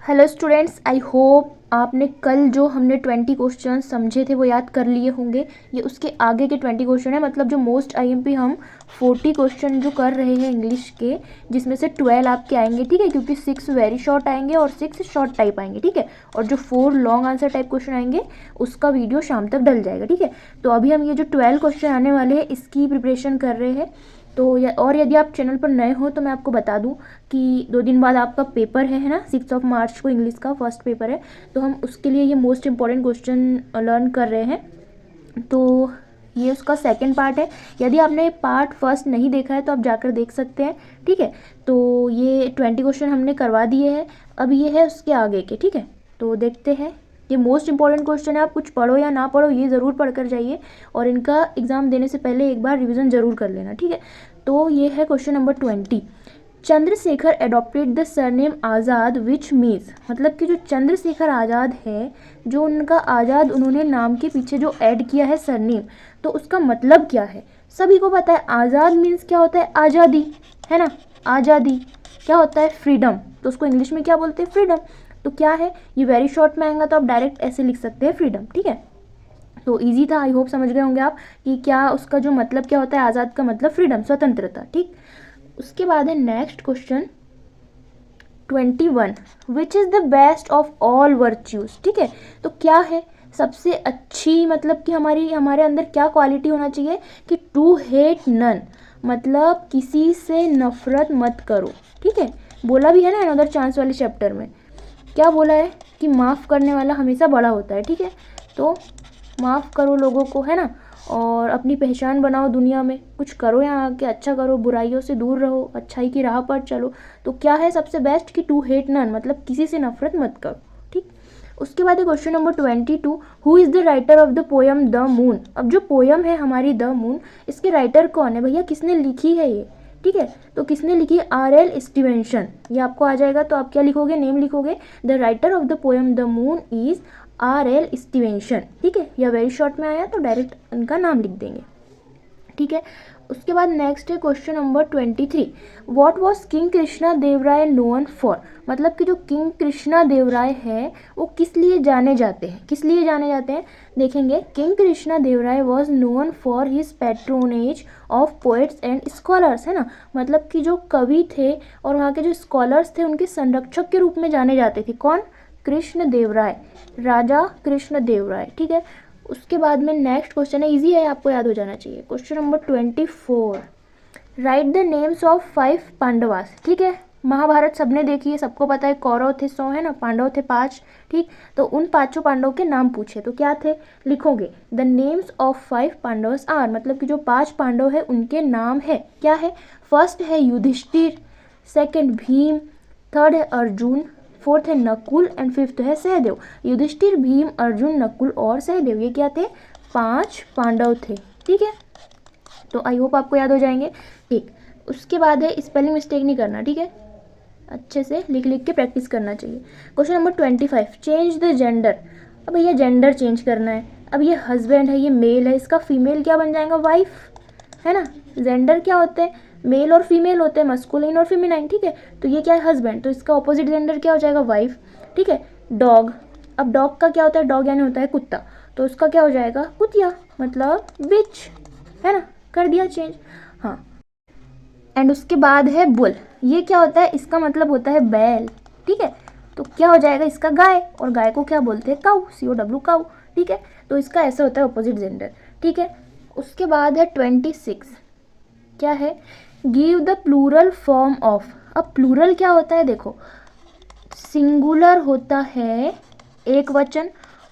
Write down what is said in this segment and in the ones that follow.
Hello students, I hope आपने कल जो हमने 20 क्वेश्चन समझे थे वो याद कर लिए होंगे। ये उसके आगे के 20 क्वेश्चन है, मतलब जो मोस्ट आईएमपी हम 40 क्वेश्चन जो कर रहे हैं इंग्लिश के, जिसमें से 12 आपके आएंगे, ठीक है, क्योंकि 6 वेरी शॉर्ट आएंगे और 6 शॉर्ट टाइप आएंगे, ठीक है। और जो 4 लॉन्ग आंसर टाइप क्वेश्चन आएंगे उसका वीडियो शाम तक डल जाएगा, ठीक है। तो अभी हम ये जो 12 क्वेश्चन आने वाले हैं इसकी प्रिपरेशन कर रहे हैं। तो और यदि आप चैनल पर नए हो तो मैं आपको बता दूं कि 2 दिन बाद आपका पेपर है ना, 6 मार्च को इंग्लिश का फर्स्ट पेपर है। तो हम उसके लिए ये मोस्ट इंपॉर्टेंट क्वेश्चन लर्न कर रहे हैं। तो ये उसका सेकंड पार्ट है। यदि आपने पार्ट फर्स्ट नहीं देखा है तो आप जाकर देख सकते हैं, ठीक है। तो ये 20 क्वेश्चन हमने करवा दिए हैं, अब ये है उसके आगे के, ठीक है। तो देखते हैं, ये मोस्ट इंपॉर्टेंट क्वेश्चन है। आप कुछ पढ़ो या ना पढ़ो ये ज़रूर पढ़ कर जाइए, और इनका एग्ज़ाम देने से पहले एक बार रिवीजन ज़रूर कर लेना, ठीक है। तो ये है question number 20। Chandrashekhar adopted the surname Azad which means, मतलब कि जो चंद्रशेखर आज़ाद है, जो उनका आज़ाद उन्होंने नाम के पीछे जो ऐड किया है सरनेम, तो उसका मतलब क्या है। सभी को पता है आज़ाद मीन्स क्या होता है, आज़ादी, है ना। आज़ादी क्या होता है, फ्रीडम। तो उसको इंग्लिश में क्या बोलते हैं, फ्रीडम। तो क्या है, ये वेरी शॉर्ट में आएगा तो आप डायरेक्ट ऐसे लिख सकते हैं, फ्रीडम, ठीक है। तो इजी था, आई होप समझ गए होंगे आप कि क्या उसका जो मतलब क्या होता है, आज़ाद का मतलब फ्रीडम, स्वतंत्रता, ठीक। उसके बाद है next question 21, which is the best of all virtues, ठीक है। तो क्या है सबसे अच्छी, मतलब कि हमारे अंदर क्या क्वालिटी होना चाहिए कि टू हेट नन, मतलब किसी से नफरत मत करो, ठीक है। बोला भी है ना अनदर चांस वाले चैप्टर में, क्या बोला है कि माफ़ करने वाला हमेशा बड़ा होता है, ठीक है। तो माफ़ करो लोगों को, है ना, और अपनी पहचान बनाओ दुनिया में, कुछ करो यहाँ आके, अच्छा करो, बुराइयों से दूर रहो, अच्छाई की राह पर चलो। तो क्या है सबसे बेस्ट कि टू हेट नन, मतलब किसी से नफरत मत करो, ठीक। उसके बाद है question number 22, who is the writer of the poem the moon. अब जो पोयम है हमारी द मून, इसके राइटर कौन है भैया, किसने लिखी है ये, ठीक है। तो किसने लिखी, R.L. स्टीवेंसन, ये आपको आ जाएगा। तो आप क्या लिखोगे, नेम लिखोगे, the writer of the poem the moon is R.L. Stevenson, ठीक है। या वेरी शॉर्ट में आया तो डायरेक्ट उनका नाम लिख देंगे, ठीक है। उसके बाद नेक्स्ट है question number 23, what was king Krishna Deva Raya known for, मतलब कि जो किंग कृष्णा देव राय है वो किस लिए जाने जाते हैं, किस लिए जाने जाते हैं, देखेंगे। King Krishna Deva Raya was known for his patronage of poets and scholars, है ना, मतलब कि जो कवि थे और वहाँ के जो स्कॉलर्स थे उनके संरक्षक के रूप में जाने जाते थे। कौन, कृष्ण देव राय, राजा कृष्ण देव राय, ठीक है। उसके बाद में नेक्स्ट क्वेश्चन है, इजी है, आपको याद हो जाना चाहिए। Question number 24, right the names of 5 Pandavas, ठीक है। महाभारत सबने देखी है, सबको पता है, कौरव थे 100, है ना, पांडव थे 5, ठीक। तो उन 5 पांडवों के नाम पूछे तो क्या थे, लिखोगे the names of 5 Pandavas are, मतलब कि जो 5 पांडव है उनके नाम है, क्या है। फर्स्ट है युधिष्ठिर, सेकंड भीम, थर्ड है अर्जुन, फोर्थ है नकुल एंड फिफ्थ है सहदेव। युधिष्ठिर, भीम, अर्जुन, नकुल और सहदेव, ये क्या थे, 5 पांडव थे, ठीक है। तो आई होप आपको याद हो जाएंगे, ठीक। उसके बाद है स्पेलिंग मिस्टेक नहीं करना, ठीक है, अच्छे से लिख लिख के प्रैक्टिस करना चाहिए। Question number 25, change the gender. अब भैया जेंडर चेंज करना है। अब ये हस्बैंड है, ये मेल है, इसका फीमेल क्या बन जाएगा, वाइफ, है ना। जेंडर क्या होते हैं, मेल और फीमेल होते हैं, मस्कुलिन और फेमिनाइन, ठीक है। तो ये क्या है, हस्बैंड, तो इसका ऑपोजिट जेंडर क्या हो जाएगा, वाइफ, ठीक है। डॉग, अब डॉग का क्या होता है, डॉग यानी होता है कुत्ता, तो उसका क्या हो जाएगा, कुतिया, मतलब बिच, है ना, कर दिया चेंज, हाँ। एंड उसके बाद है बुल, ये क्या होता है, इसका मतलब होता है बैल, ठीक है। तो क्या हो जाएगा इसका, गाय, और गाय को क्या बोलते हैं, काऊ, COW, काऊ, ठीक है। तो इसका ऐसा होता है अपोजिट जेंडर, ठीक है। उसके बाद है 26, क्या है, give the plural form of. अब प्लूरल क्या होता है, देखो, सिंगुलर होता है एक वचन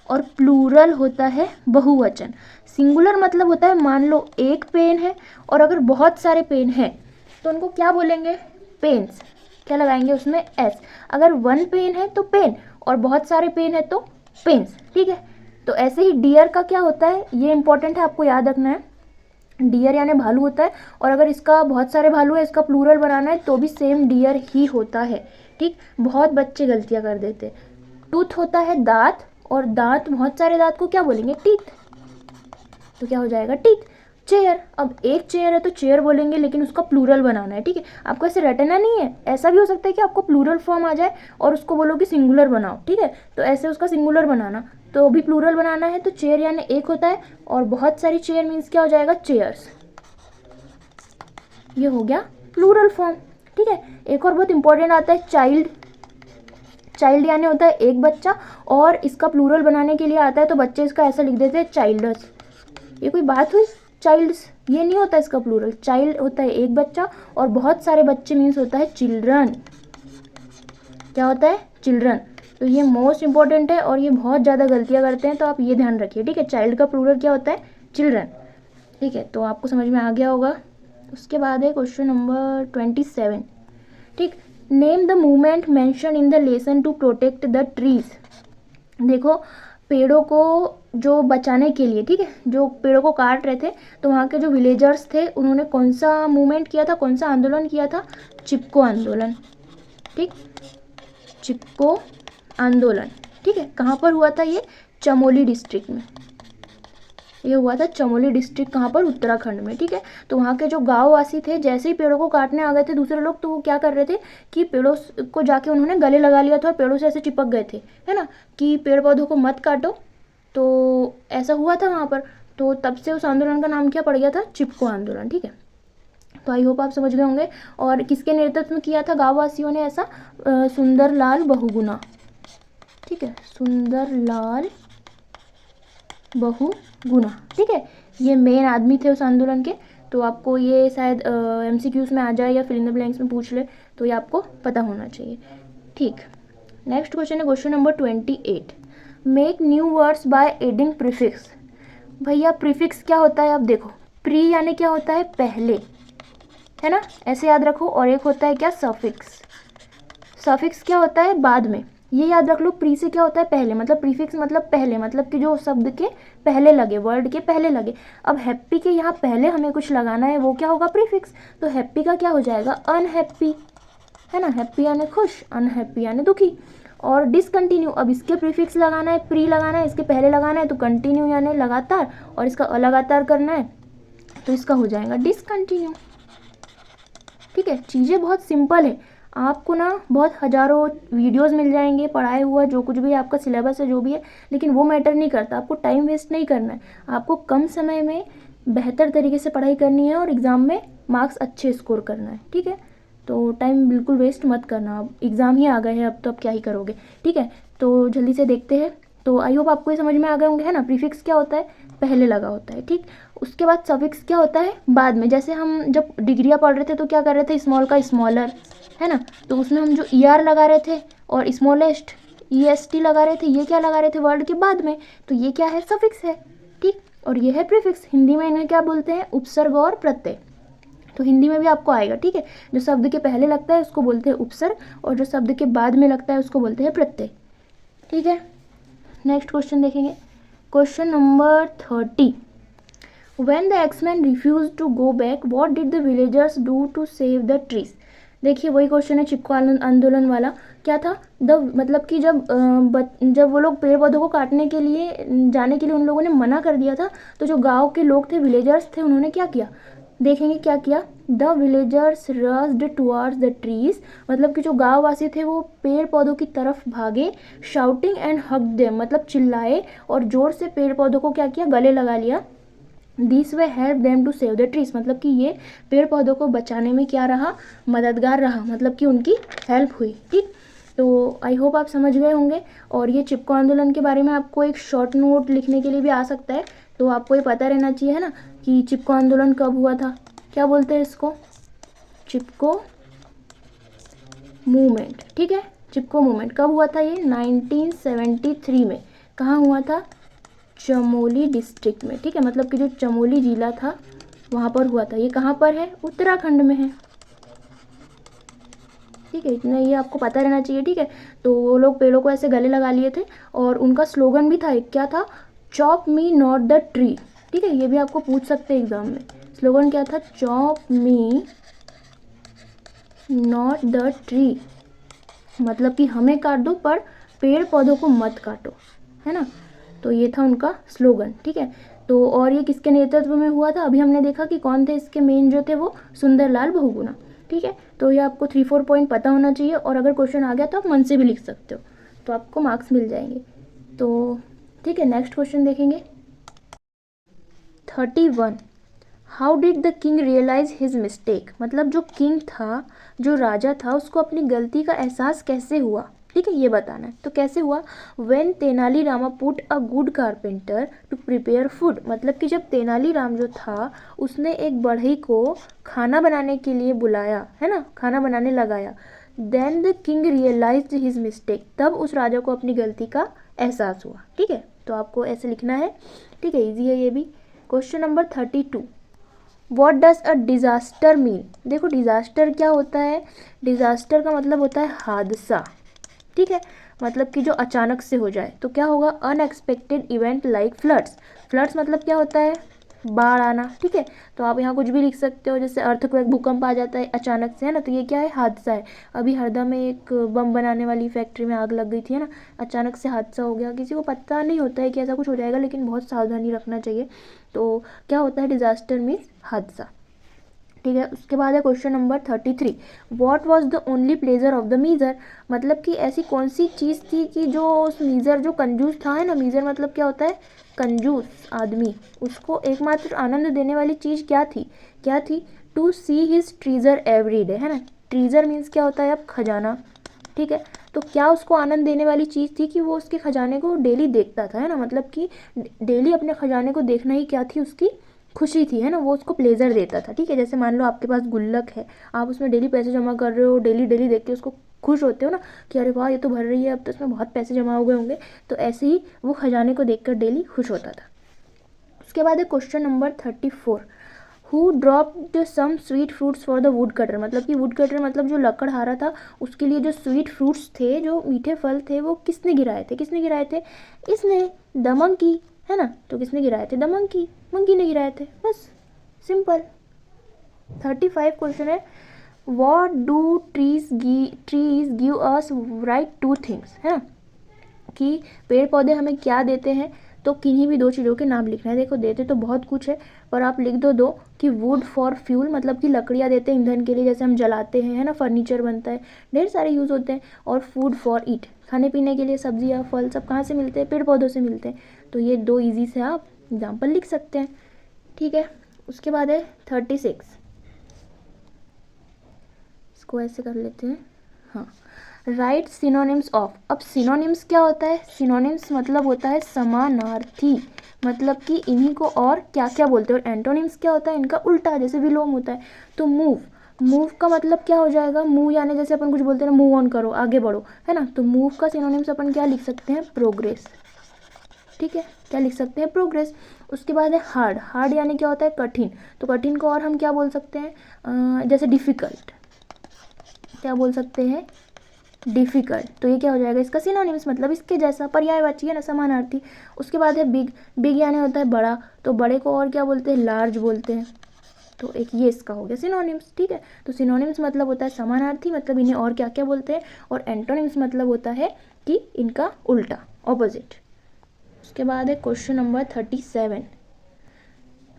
और प्लूरल होता है बहुवचन। सिंगुलर मतलब होता है, मान लो एक पेन है और अगर बहुत सारे पेन हैं तो उनको क्या बोलेंगे, पेन्स, क्या लगाएंगे उसमें, एस। अगर 1 पेन है तो पेन, और बहुत सारे पेन है तो पेन्स, ठीक है। तो ऐसे ही डियर का क्या होता है, ये इंपॉर्टेंट है, आपको याद रखना है। डियर यानी भालू होता है, और अगर इसका बहुत सारे भालू है, इसका प्लूरल बनाना है तो भी सेम डियर ही होता है, ठीक। बहुत बच्चे गलतियां कर देते हैं। टूथ होता है दांत, और दांत, बहुत सारे दांत को क्या बोलेंगे, टीथ, तो क्या हो जाएगा, टीथ। चेयर। अब एक चेयर है तो चेयर बोलेंगे, लेकिन उसका प्लूरल बनाना है, ठीक है। आपको ऐसे रटना नहीं है, ऐसा भी हो सकता है कि आपको प्लूरल फॉर्म आ जाए और उसको बोलो कि सिंगुलर बनाओ, ठीक है। तो ऐसे उसका सिंगुलर बनाना, तो भी प्लूरल बनाना है तो चेयर यानी एक होता है, और बहुत सारी चेयर मीन्स क्या हो जाएगा, चेयर्स। ये हो गया प्लूरल फॉर्म, ठीक है। एक और बहुत इंपॉर्टेंट आता है चाइल्ड। चाइल्ड यानी होता है एक बच्चा, और इसका प्लूरल बनाने के लिए आता है तो बच्चे इसका ऐसा लिख देते हैं चाइल्ड्स। ये कोई बात हुई, चाइल्ड्स, ये नहीं होता इसका प्लूरल। चाइल्ड होता है एक बच्चा, और बहुत सारे बच्चे मीन्स होता है चिल्ड्रन। क्या होता है, चिल्ड्रन। तो ये मोस्ट इंपॉर्टेंट है और ये बहुत ज़्यादा गलतियाँ करते हैं, तो आप ये ध्यान रखिए, ठीक है। चाइल्ड का प्लूरल क्या होता है, चिल्ड्रन, ठीक है। तो आपको समझ में आ गया होगा। उसके बाद है क्वेश्चन नंबर 27, ठीक। Name the movement mention in the lesson to protect the trees. देखो, पेड़ों को जो बचाने के लिए, ठीक है, जो पेड़ों को काट रहे थे, तो वहाँ के जो विलेजर्स थे उन्होंने कौन सा मूवमेंट किया था, कौन सा आंदोलन किया था, चिपको आंदोलन, ठीक। चिपको आंदोलन, ठीक है। कहाँ पर हुआ था ये, चमोली डिस्ट्रिक्ट में। ये हुआ था चमोली डिस्ट्रिक्ट, कहाँ पर, उत्तराखंड में, ठीक है। तो वहाँ के जो गाँववासी थे, जैसे ही पेड़ों को काटने आ गए थे दूसरे लोग, तो वो क्या कर रहे थे कि पेड़ों को जाके उन्होंने गले लगा लिया था और पेड़ों से ऐसे चिपक गए थे, है ना, कि पेड़ पौधों को मत काटो। तो ऐसा हुआ था वहाँ पर, तो तब से उस आंदोलन का नाम क्या पड़ गया था, चिपको आंदोलन, ठीक है। तो आई होप आप समझ गए होंगे। और किसके नेतृत्व में किया था गाँववासियों ने ऐसा, सुंदरलाल बहुगुणा, ठीक है, सुंदरलाल बहुगुणा, ठीक है। ये मेन आदमी थे उस आंदोलन के। तो आपको ये शायद MCQs में आ जाए या फिल इन द ब्लैंक्स में पूछ ले, तो ये आपको पता होना चाहिए, ठीक। नेक्स्ट क्वेश्चन है question number 28, make new words by adding prefix. भैया प्रीफिक्स क्या होता है, आप देखो, प्री यानी क्या होता है, पहले, है ना, ऐसे याद रखो। और एक होता है क्या, सफिक्स। सफिक्स क्या होता है, बाद में, ये याद रख लो। प्री से क्या होता है, पहले, मतलब प्रीफिक्स मतलब पहले, मतलब कि जो शब्द के पहले लगे, वर्ड के पहले लगे। अब हैप्पी के यहाँ पहले हमें कुछ लगाना है, वो क्या होगा, प्रीफिक्स। तो हैप्पी का क्या हो जाएगा, अनहैप्पी, है ना, हैप्पी यानी खुश, अनहैप्पी यानी दुखी। और डिसकंटिन्यू, अब इसके प्रीफिक्स लगाना है, प्री लगाना है, इसके पहले लगाना है, तो कंटिन्यू यानी लगातार, और इसका अलगातार करना है, तो इसका हो जाएगा डिसकंटिन्यू, ठीक है। चीज़ें बहुत सिंपल है, आपको ना बहुत हज़ारों वीडियोस मिल जाएंगे पढ़ाए हुआ, जो कुछ भी आपका सिलेबस है जो भी है, लेकिन वो मैटर नहीं करता। आपको टाइम वेस्ट नहीं करना है, आपको कम समय में बेहतर तरीके से पढ़ाई करनी है और एग्ज़ाम में मार्क्स अच्छे स्कोर करना है, ठीक है। तो टाइम बिल्कुल वेस्ट मत करना, अब एग्ज़ाम ही आ गए हैं, अब तो अब क्या ही करोगे, ठीक है। तो जल्दी से देखते हैं। तो आई होप आपको ये समझ में आ गए होंगे, है ना। प्रीफिक्स क्या होता है, पहले लगा होता है, ठीक। उसके बाद सफिक्स क्या होता है, बाद में। जैसे हम जब डिग्रियाँ पढ़ रहे थे तो क्या कर रहे थे, स्मॉल का स्मॉलर, है ना, तो उसमें हम जो ER लगा रहे थे और स्मॉलेस्ट EST लगा रहे थे, ये क्या लगा रहे थे, वर्ड के बाद में, तो ये क्या है, सफिक्स है, ठीक। और ये है प्रीफिक्स। हिंदी में इन्हें क्या बोलते हैं, उपसर्ग और प्रत्यय। तो हिंदी में भी आपको आएगा, ठीक है। जो शब्द के पहले लगता है उसको बोलते हैं उपसर्ग, और जो शब्द के बाद में लगता है उसको बोलते हैं प्रत्यय, ठीक है। नेक्स्ट क्वेश्चन देखेंगे, question number 30, when the axeman refuse to go back what did the villagers do to save the trees. देखिए वही क्वेश्चन है, चिपको आंदोलन वाला। क्या था, मतलब कि जब वो लोग पेड़ पौधों को काटने के लिए जाने के लिए उन लोगों ने मना कर दिया था, तो जो गांव के लोग थे, विलेजर्स थे, उन्होंने क्या किया, देखेंगे क्या किया, the villagers rushed towards the trees, मतलब कि जो गाँववासी थे वो पेड़ पौधों की तरफ भागे, शाउटिंग एंड हग देम, मतलब चिल्लाए और जोर से पेड़ पौधों को क्या किया, गले लगा लिया। This way help them to save the trees, मतलब कि ये पेड़ पौधों को बचाने में क्या रहा, मददगार रहा, मतलब कि उनकी हेल्प हुई, ठीक। तो आई होप आप समझ गए होंगे। और ये चिपको आंदोलन के बारे में आपको एक शॉर्ट नोट लिखने के लिए भी आ सकता है, तो आपको ये पता रहना चाहिए, है ना, कि चिपको आंदोलन कब हुआ था, क्या बोलते हैं इसको, चिपको मूवमेंट, ठीक है। चिपको मूवमेंट कब हुआ था, ये 1973 में। कहाँ हुआ था, चमोली डिस्ट्रिक्ट में, ठीक है, मतलब कि जो चमोली जिला था वहाँ पर हुआ था। ये कहाँ पर है, उत्तराखंड में है, ठीक है। इतना ये आपको पता रहना चाहिए, ठीक है। तो वो लोग पेड़ों को ऐसे गले लगा लिए थे, और उनका स्लोगन भी था, एक क्या था, chop me not the tree, ठीक है। ये भी आपको पूछ सकते हैं एग्जाम में, स्लोगन क्या था, chop me not the tree, मतलब कि हमें काट दो पर पेड़ पौधों को मत काटो, है ना। तो ये था उनका स्लोगन, ठीक है। तो और ये किसके नेतृत्व में हुआ था, अभी हमने देखा कि कौन थे इसके मेन जो थे, वो सुंदरलाल बहुगुणा। ठीक है, तो ये आपको 3-4 पॉइंट पता होना चाहिए, और अगर क्वेश्चन आ गया तो आप मन से भी लिख सकते हो, तो आपको मार्क्स मिल जाएंगे। तो ठीक है, नेक्स्ट क्वेश्चन देखेंगे 31। How did the king realise his mistake, मतलब जो किंग था, जो राजा था, उसको अपनी गलती का एहसास कैसे हुआ। ठीक है, ये बताना है। तो कैसे हुआ, when Tenali Rama put a good carpenter to prepare food, मतलब कि जब तेनालीराम जो था उसने एक बढ़ई को खाना बनाने के लिए बुलाया, है ना, खाना बनाने लगाया। Then the king realise his mistake, तब उस राजा को अपनी गलती का एहसास हुआ। ठीक है, तो आपको ऐसे लिखना है। ठीक है, ईजी है ये भी। Question number 32। What does a disaster mean, देखो डिज़ास्टर क्या होता है, डिज़ास्टर का मतलब होता है हादसा। ठीक है, मतलब कि जो अचानक से हो जाए, तो क्या होगा, unexpected event like floods. Floods मतलब क्या होता है, बाढ़ आना। ठीक है, तो आप यहाँ कुछ भी लिख सकते हो, जैसे अर्थक्वेक, भूकंप आ जाता है अचानक से, है ना, तो ये क्या है, हादसा है। अभी हरदा में एक बम बनाने वाली फैक्ट्री में आग लग गई थी, है ना, अचानक से हादसा हो गया, किसी को पता नहीं होता है कि ऐसा कुछ हो जाएगा, लेकिन बहुत सावधानी रखना चाहिए। तो क्या होता है, डिज़ास्टर मीन्स हादसा। ठीक है, उसके बाद है question number 33। What was the only pleasure of the measure, मतलब कि ऐसी कौन सी चीज़ थी कि जो उस मीज़र, जो कंजूस था, है ना, मीज़र मतलब क्या होता है, कंजूस आदमी, उसको एकमात्र आनंद देने वाली चीज़ क्या थी, क्या थी, to see his treasure every day, है ना, ट्रीजर मीन्स क्या होता है, अब खजाना। ठीक है, तो क्या उसको आनंद देने वाली चीज़ थी कि वो उसके खजाने को डेली देखता था, है ना, मतलब कि डेली अपने खजाने को देखना ही क्या थी, उसकी खुशी थी, है ना, वो उसको प्लेजर देता था। ठीक है, जैसे मान लो आपके पास गुल्लक है, आप उसमें डेली पैसे जमा कर रहे हो, डेली डेली देख के उसको खुश होते हो ना, कि अरे वाह ये तो भर रही है, अब तो इसमें बहुत पैसे जमा हो गए होंगे। तो ऐसे ही वो खजाने को देखकर डेली खुश होता था। उसके बाद है question number 34। Who dropped some sweet fruits for the wood cutter, मतलब कि वुड कटर मतलब जो लकड़हारा था, उसके लिए जो स्वीट फ्रूट्स थे, जो मीठे फल थे, वो किसने गिराए थे, किसने गिराए थे, इसने, द मंकी, है ना, तो किसने गिराए थे, द मंकी, मंकी ने गिराए थे, बस सिंपल। 35 क्वेश्चन है, what do trees give us right two things, है ना, कि पेड़ पौधे हमें क्या देते हैं, तो किन्हीं भी 2 चीज़ों के नाम लिखना है। देखो देते तो बहुत कुछ है, पर आप लिख दो कि वुड फॉर फ्यूल, मतलब कि लकड़ियाँ देते हैं ईंधन के लिए, जैसे हम जलाते हैं, है ना, फर्नीचर बनता है, ढेर सारे यूज़ होते हैं। और फूड फॉर ईट, खाने पीने के लिए सब्जियाँ फल सब कहाँ से मिलते हैं, पेड़ पौधों से मिलते हैं। तो ये 2 ईजी से आप एग्जाम्पल लिख सकते हैं। ठीक है, उसके बाद है 36, इसको ऐसे कर लेते हैं। हाँ, राइट सिनोनिम्स ऑफ, अब सिनोनिम्स क्या होता है, सिनोनिम्स मतलब होता है समानार्थी, मतलब कि इन्हीं को और क्या क्या बोलते हैं। और एंटोनिम्स क्या होता है, इनका उल्टा, जैसे विलोम होता है। तो मूव, मूव का मतलब क्या हो जाएगा, मूव यानी जैसे अपन कुछ बोलते हैं ना, मूव ऑन करो, आगे बढ़ो, है ना, तो मूव का सिनोनिम्स अपन क्या लिख सकते हैं, प्रोग्रेस। ठीक है, क्या लिख सकते हैं, प्रोग्रेस। उसके बाद है हार्ड, हार्ड यानी क्या होता है, कठिन, तो कठिन को और हम क्या बोल सकते हैं, जैसे डिफ़िकल्ट, क्या बोल सकते हैं, डिफ़िकल्ट। तो ये क्या हो जाएगा, इसका सिनोनिम्स, मतलब इसके जैसा, पर्यायवाची है ना, समानार्थी। उसके बाद है बिग, बिग यानी होता है बड़ा, तो बड़े को और क्या बोलते हैं, लार्ज बोलते हैं। तो एक ये इसका हो गया सिनोनिम्स। ठीक है, तो सिनोनिम्स मतलब होता है समानार्थी, मतलब इन्हें और क्या क्या बोलते हैं। और एंटोनिम्स मतलब होता है कि इनका उल्टा, ऑपोजिट। उसके बाद है क्वेश्चन नंबर 37।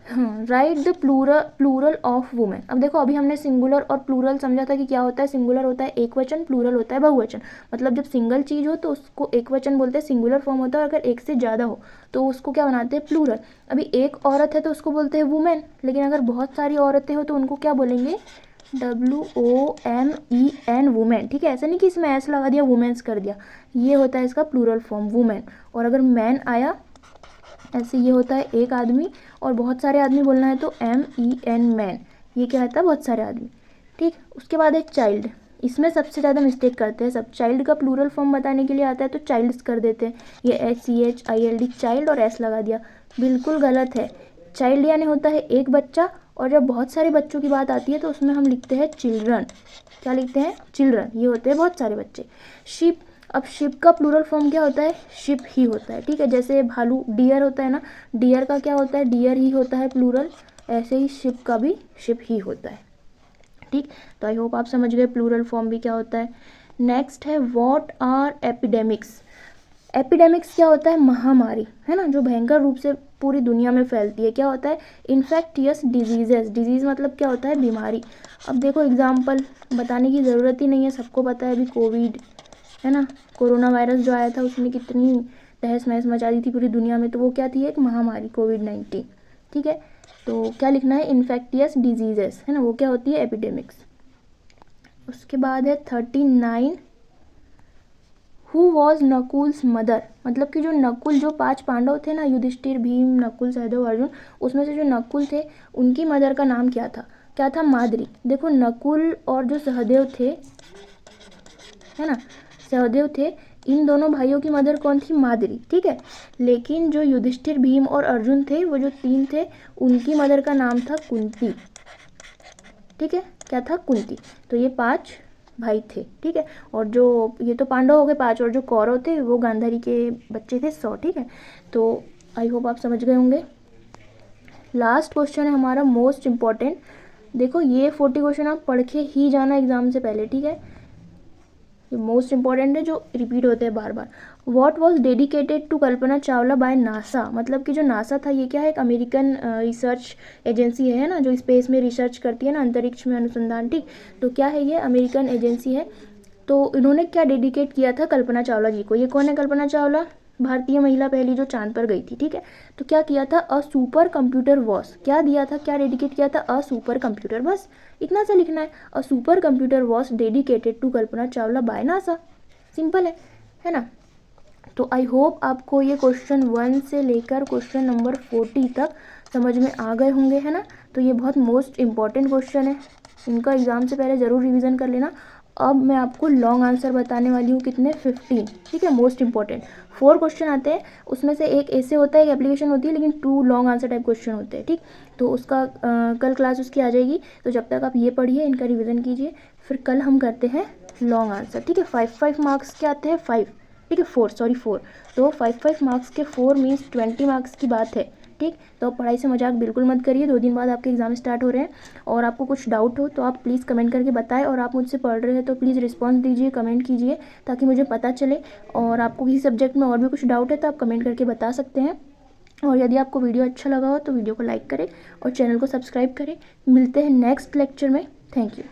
हाँ, write the plural of women. अब देखो अभी हमने सिंगुलर और प्लूरल समझा था कि क्या होता है, सिंगुलर होता है एक वचन, प्लूरल होता है बहुवचन। मतलब जब सिंगल चीज़ हो तो उसको एक वचन बोलते हैं, सिंगुलर फॉर्म होता है, और अगर एक से ज़्यादा हो तो उसको क्या बनाते हैं, प्लूरल। अभी एक औरत है तो उसको बोलते हैं वुमेन, लेकिन अगर बहुत सारी औरतें हो तो उनको क्या बोलेंगे, WOMEN, वुमेन। ठीक है, ऐसा नहीं कि इसमें एस लगा दिया, वुमेन्स कर दिया, ये होता है इसका प्लूरल फॉर्म, वुमेन। और अगर मैन आया ऐसे, ये होता है एक आदमी, और बहुत सारे आदमी बोलना है तो MEN, मैन, ये क्या होता है, बहुत सारे आदमी। ठीक, उसके बाद है चाइल्ड, इसमें सबसे ज़्यादा मिस्टेक करते हैं सब। चाइल्ड का प्लूरल फॉर्म बताने के लिए आता है तो चाइल्ड्स कर देते हैं, ये CHILD, चाइल्ड और एस लगा दिया, बिल्कुल गलत है। चाइल्ड यानी होता है एक बच्चा, और जब बहुत सारे बच्चों की बात आती है तो उसमें हम लिखते हैं चिल्ड्रन। क्या लिखते हैं, चिल्ड्रन, ये होते हैं बहुत सारे बच्चे। शिप, अब शिप का प्लूरल फॉर्म क्या होता है, शिप ही होता है। ठीक है, जैसे भालू डियर होता है ना, डियर का क्या होता है, डियर ही होता है प्लूरल, ऐसे ही शिप का भी शिप ही होता है। ठीक, तो आई होप आप समझ गए प्लूरल फॉर्म भी क्या होता है। नेक्स्ट है व्हाट आर एपिडेमिक्स। एपिडेमिक्स क्या होता है, महामारी, है ना, जो भयंकर रूप से पूरी दुनिया में फैलती है। क्या होता है? Infectious diseases. डिजीज़ मतलब क्या होता है? बीमारी। अब देखो एग्जाम्पल बताने की ज़रूरत ही नहीं है, सबको पता है अभी कोविड है ना, कोरोना वायरस जो आया था उसने कितनी तहस नहस मचा दी थी पूरी दुनिया में। तो वो क्या थी? एक महामारी, कोविड-19। ठीक है, तो क्या लिखना है? इन्फेक्टियस डिजीजेस, है ना, वो क्या होती है? एपिडेमिक्स। उसके बाद है 39, हु वॉज नकुल्स मदर। मतलब कि जो नकुल, जो 5 पांडव थे ना, युधिष्ठिर, भीम, नकुल, सहदेव, अर्जुन, उसमें से जो नकुल थे उनकी मदर का नाम क्या था? क्या था? माद्री। देखो नकुल और जो सहदेव थे, है ना, सहदेव थे, इन दोनों भाइयों की मदर कौन थी? माद्री। ठीक है, लेकिन जो युधिष्ठिर, भीम और अर्जुन थे, वो जो 3 थे, उनकी मदर का नाम था कुंती। ठीक है, क्या था? कुंती। तो ये 5 भाई थे। ठीक है, और जो ये तो पांडव हो गए 5, और जो कौरव थे वो गांधारी के बच्चे थे 100। ठीक है, तो आई होप आप समझ गए होंगे। लास्ट क्वेश्चन है हमारा मोस्ट इम्पॉर्टेंट। देखो ये 40 क्वेश्चन आप पढ़ के ही जाना एग्जाम से पहले। ठीक है, ये मोस्ट इंपॉर्टेंट है, जो रिपीट होते हैं बार बार। What was dedicated to Kalpana Chawla by NASA. मतलब कि जो नासा था ये क्या है? एक अमेरिकन रिसर्च एजेंसी है ना, जो स्पेस में रिसर्च करती है ना, अंतरिक्ष में अनुसंधान। ठीक, तो क्या है? ये अमेरिकन एजेंसी है। तो इन्होंने क्या डेडिकेट किया था कल्पना चावला जी को? ये कौन है कल्पना चावला? भारतीय महिला पहली जो चांद पर गई थी। ठीक है, तो क्या किया था? A super computer was. क्या दिया था? क्या डेडिकेट किया था? A super computer. बस इतना सा लिखना है, a super computer was dedicated to Kalpana Chawla by NASA. Simple है ना। तो आई होप आपको ये क्वेश्चन 1 से लेकर क्वेश्चन नंबर 40 तक समझ में आ गए होंगे, है ना। तो ये बहुत मोस्ट इम्पॉर्टेंट क्वेश्चन है, इनका एग्जाम से पहले ज़रूर रिवीजन कर लेना। अब मैं आपको लॉन्ग आंसर बताने वाली हूँ, कितने? 15। ठीक है, मोस्ट इंपॉर्टेंट 4 क्वेश्चन आते हैं, उसमें से एक ऐसे होता है, एक एप्लीकेशन होती है, लेकिन 2 लॉन्ग आंसर टाइप क्वेश्चन होते हैं। ठीक, तो उसका कल क्लास उसकी आ जाएगी। तो जब तक आप ये पढ़िए, इनका रिविज़न कीजिए, फिर कल हम करते हैं लॉन्ग आंसर। ठीक है, 5 मार्क्स के आते हैं, 5। ठीक है, 4 तो 5 मार्क्स के 4 मीन्स 20 मार्क्स की बात है। ठीक, तो पढ़ाई से मजाक बिल्कुल मत करिए। 2 दिन बाद आपके एग्जाम स्टार्ट हो रहे हैं, और आपको कुछ डाउट हो तो आप प्लीज़ कमेंट करके बताएं, और आप मुझसे पढ़ रहे हैं तो प्लीज़ रिस्पॉन्स दीजिए, कमेंट कीजिए, ताकि मुझे पता चले। और आपको किसी सब्जेक्ट में और भी कुछ डाउट है तो आप कमेंट करके बता सकते हैं। और यदि आपको वीडियो अच्छा लगा हो तो वीडियो को लाइक करें और चैनल को सब्सक्राइब करें। मिलते हैं नेक्स्ट लेक्चर में। Thank you.